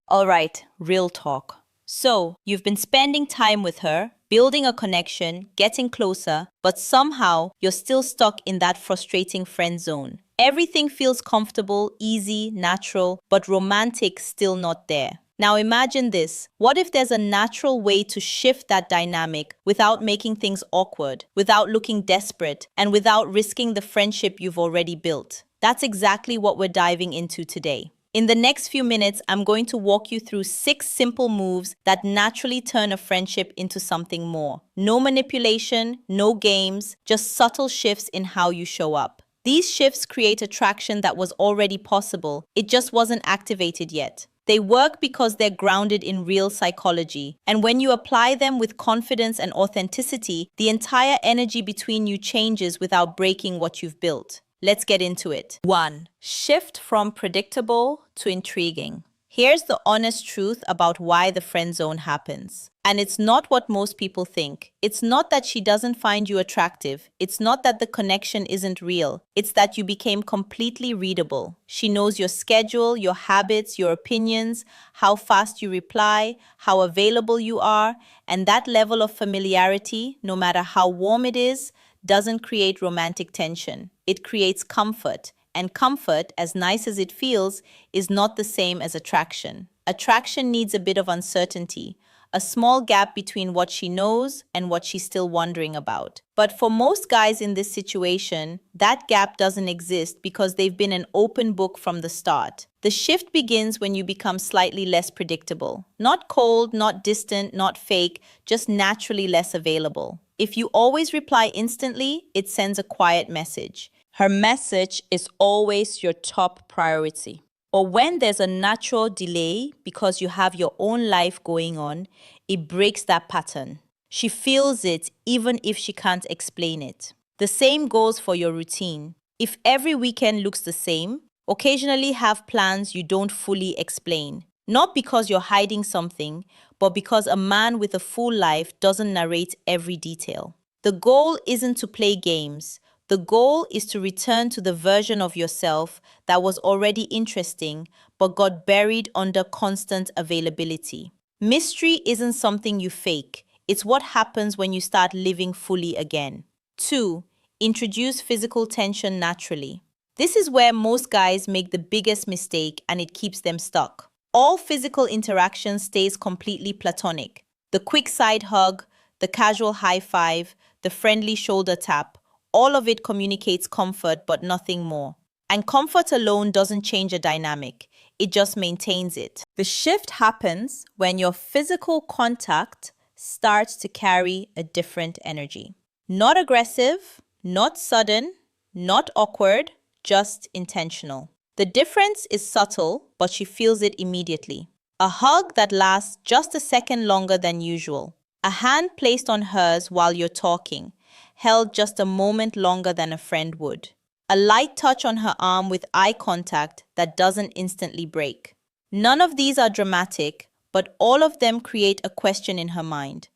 All right, real talk. So, you've been spending time with her, building a connection, getting closer, but somehow you're still stuck in that frustrating friend zone. Everything feels comfortable, easy, natural, but romantic still not there. Now imagine this. What if there's a natural way to shift that dynamic without making things awkward, without looking desperate, and without risking the friendship you've already built? That's exactly what we're diving into today. In the next few minutes, I'm going to walk you through 6 simple moves that naturally turn a friendship into something more. No manipulation, no games, just subtle shifts in how you show up. These shifts create attraction that was already possible, it just wasn't activated yet. They work because they're grounded in real psychology, and when you apply them with confidence and authenticity, the entire energy between you changes without breaking what you've built. Let's get into it. 1. Shift from predictable to intriguing. Here's the honest truth about why the friend zone happens. And it's not what most people think. It's not that she doesn't find you attractive. It's not that the connection isn't real. It's that you became completely readable. She knows your schedule, your habits, your opinions, how fast you reply, how available you are, and that level of familiarity, no matter how warm it is, doesn't create romantic tension. It creates comfort. And comfort, as nice as it feels, is not the same as attraction. Attraction needs a bit of uncertainty, a small gap between what she knows and what she's still wondering about. But for most guys in this situation, that gap doesn't exist because they've been an open book from the start. The shift begins when you become slightly less predictable. Not cold, not distant, not fake, just naturally less available. If you always reply instantly, it sends a quiet message. Her message is always your top priority. Or when there's a natural delay because you have your own life going on, it breaks that pattern. She feels it even if she can't explain it. The same goes for your routine. If every weekend looks the same, occasionally have plans you don't fully explain. Not because you're hiding something, but because a man with a full life doesn't narrate every detail. The goal isn't to play games. The goal is to return to the version of yourself that was already interesting but got buried under constant availability. Mystery isn't something you fake. It's what happens when you start living fully again. 2. Introduce physical tension naturally. This is where most guys make the biggest mistake and it keeps them stuck. All physical interaction stays completely platonic. The quick side hug, the casual high five, the friendly shoulder tap, all of it communicates comfort but nothing more. And comfort alone doesn't change a dynamic, it just maintains it. The shift happens when your physical contact starts to carry a different energy. Not aggressive, not sudden, not awkward, just intentional. The difference is subtle, but she feels it immediately. A hug that lasts just a second longer than usual. A hand placed on hers while you're talking, held just a moment longer than a friend would. A light touch on her arm with eye contact that doesn't instantly break. None of these are dramatic, but all of them create a question in her mind.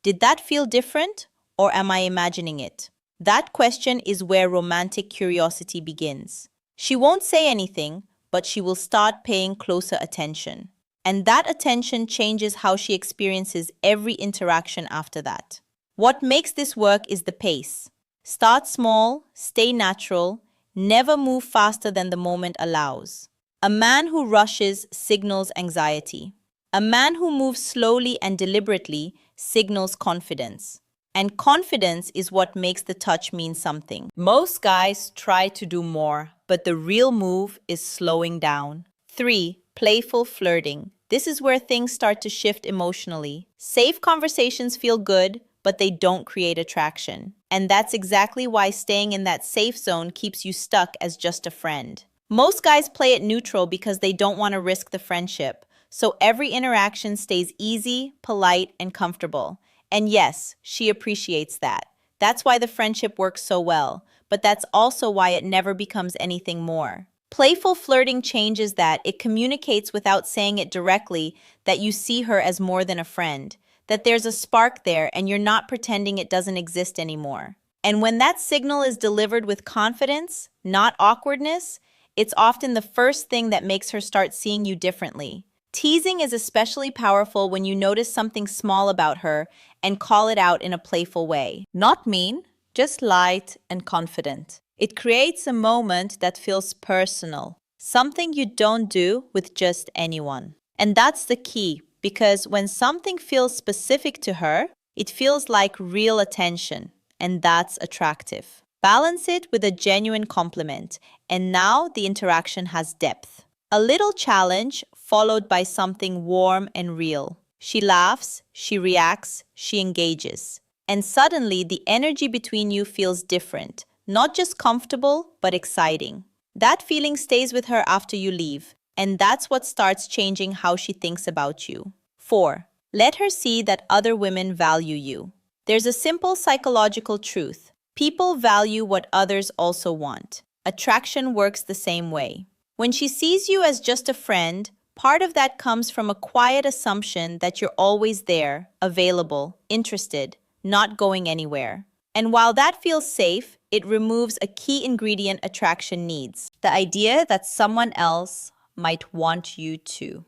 Did that feel different, or am I imagining it? That question is where romantic curiosity begins. She won't say anything, but she will start paying closer attention. And that attention changes how she experiences every interaction after that. What makes this work is the pace. Start small, stay natural, never move faster than the moment allows. A man who rushes signals anxiety. A man who moves slowly and deliberately signals confidence. And confidence is what makes the touch mean something. Most guys try to do more, but the real move is slowing down. 3. Playful flirting. This is where things start to shift emotionally. Safe conversations feel good, but they don't create attraction. And that's exactly why staying in that safe zone keeps you stuck as just a friend. Most guys play it neutral because they don't want to risk the friendship. So every interaction stays easy, polite, and comfortable. And yes, she appreciates that. That's why the friendship works so well. But that's also why it never becomes anything more. Playful flirting changes that. It communicates without saying it directly that you see her as more than a friend, that there's a spark there and you're not pretending it doesn't exist anymore. And when that signal is delivered with confidence, not awkwardness, it's often the first thing that makes her start seeing you differently. Teasing is especially powerful when you notice something small about her and call it out in a playful way. Not mean, just light and confident. It creates a moment that feels personal, something you don't do with just anyone. And that's the key, because when something feels specific to her, it feels like real attention, and that's attractive. Balance it with a genuine compliment, and now the interaction has depth. A little challenge followed by something warm and real. She laughs, she reacts, she engages. And suddenly the energy between you feels different, not just comfortable, but exciting. That feeling stays with her after you leave, and that's what starts changing how she thinks about you. 4. Let her see that other women value you. There's a simple psychological truth. People value what others also want. Attraction works the same way. When she sees you as just a friend, part of that comes from a quiet assumption that you're always there, available, interested, not going anywhere. And while that feels safe, it removes a key ingredient attraction needs, the idea that someone else might want you too.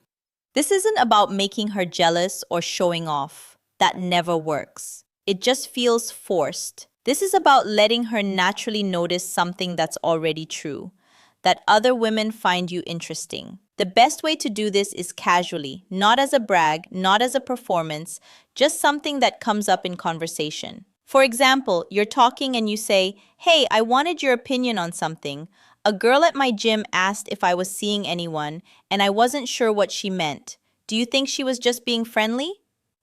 This isn't about making her jealous or showing off. That never works. It just feels forced. This is about letting her naturally notice something that's already true, that other women find you interesting. The best way to do this is casually, not as a brag, not as a performance, just something that comes up in conversation. For example, you're talking and you say, "Hey, I wanted your opinion on something. A girl at my gym asked if I was seeing anyone, and I wasn't sure what she meant. Do you think she was just being friendly?"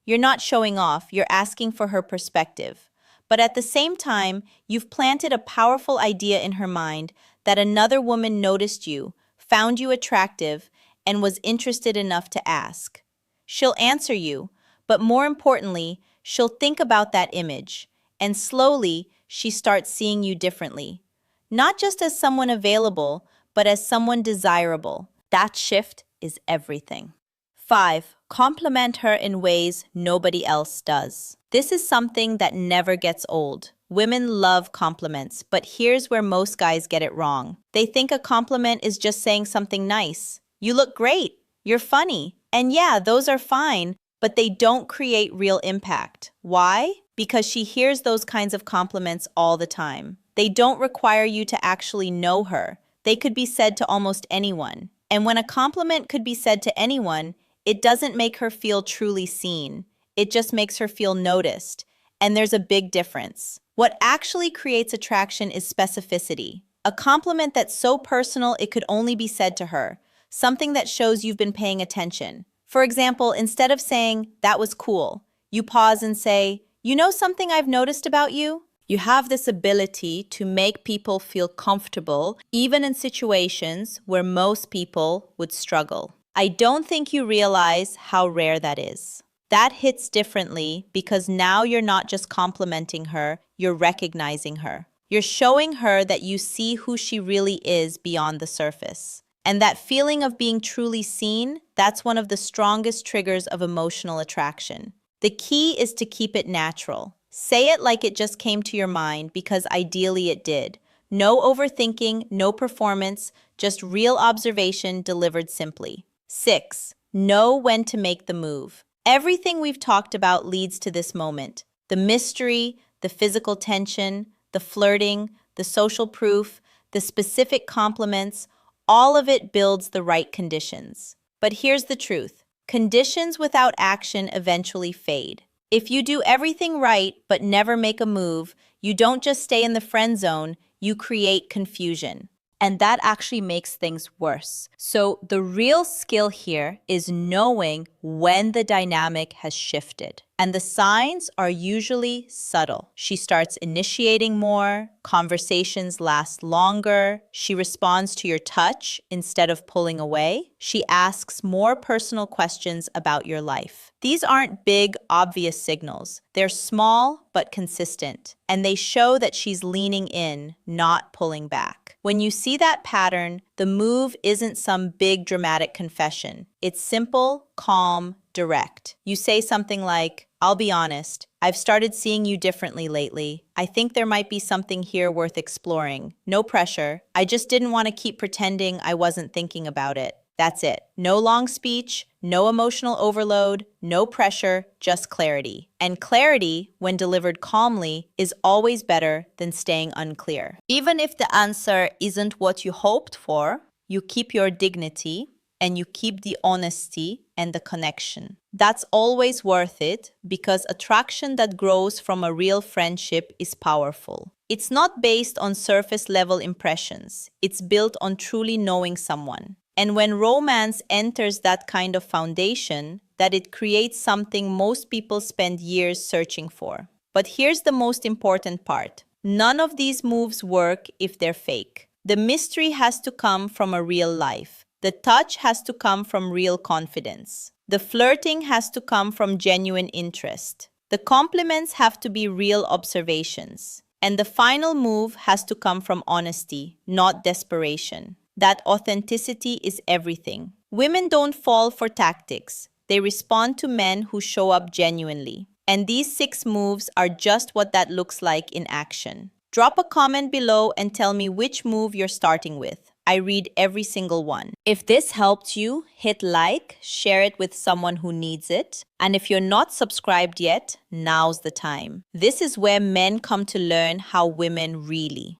You're not showing off, you're asking for her perspective. But at the same time, you've planted a powerful idea in her mind that another woman noticed you, found you attractive, and was interested enough to ask. She'll answer you, but more importantly, she'll think about that image, and slowly, she starts seeing you differently. Not just as someone available, but as someone desirable. That shift is everything. 5. Compliment her in ways nobody else does. This is something that never gets old. Women love compliments, but here's where most guys get it wrong. They think a compliment is just saying something nice. "You look great. You're funny." And yeah, those are fine, but they don't create real impact. Why? Because she hears those kinds of compliments all the time. They don't require you to actually know her. They could be said to almost anyone. And when a compliment could be said to anyone, it doesn't make her feel truly seen. It just makes her feel noticed. And there's a big difference. What actually creates attraction is specificity. A compliment that's so personal it could only be said to her. Something that shows you've been paying attention. For example, instead of saying, "That was cool," you pause and say, "You know something I've noticed about you?" You have this ability to make people feel comfortable, even in situations where most people would struggle. I don't think you realize how rare that is. That hits differently because now you're not just complimenting her, you're recognizing her. You're showing her that you see who she really is beyond the surface. And that feeling of being truly seen, that's one of the strongest triggers of emotional attraction. The key is to keep it natural. Say it like it just came to your mind because ideally it did. No overthinking, no performance, just real observation delivered simply. 6. Know when to make the move. Everything we've talked about leads to this moment. The mystery, the physical tension, the flirting, the social proof, the specific compliments, all of it builds the right conditions. But here's the truth. Conditions without action eventually fade. If you do everything right but never make a move, you don't just stay in the friend zone, you create confusion. And that actually makes things worse. So the real skill here is knowing when the dynamic has shifted. And the signs are usually subtle. She starts initiating more, conversations last longer, she responds to your touch instead of pulling away, she asks more personal questions about your life. These aren't big, obvious signals. They're small but consistent, and they show that she's leaning in, not pulling back. When you see that pattern, the move isn't some big dramatic confession. It's simple, calm, direct. You say something like, "I'll be honest, I've started seeing you differently lately. I think there might be something here worth exploring. No pressure. I just didn't want to keep pretending I wasn't thinking about it." That's it. No long speech, no emotional overload, no pressure, just clarity. And clarity, when delivered calmly, is always better than staying unclear. Even if the answer isn't what you hoped for, you keep your dignity and you keep the honesty and the connection. That's always worth it because attraction that grows from a real friendship is powerful. It's not based on surface level impressions, it's built on truly knowing someone. And when romance enters that kind of foundation, that it creates something most people spend years searching for. But here's the most important part. None of these moves work if they're fake. The mystery has to come from a real life. The touch has to come from real confidence. The flirting has to come from genuine interest. The compliments have to be real observations. And the final move has to come from honesty, not desperation. That authenticity is everything. Women don't fall for tactics. They respond to men who show up genuinely. And these 6 moves are just what that looks like in action. Drop a comment below and tell me which move you're starting with. I read every single one. If this helped you, hit like, share it with someone who needs it. And if you're not subscribed yet, now's the time. This is where men come to learn how women really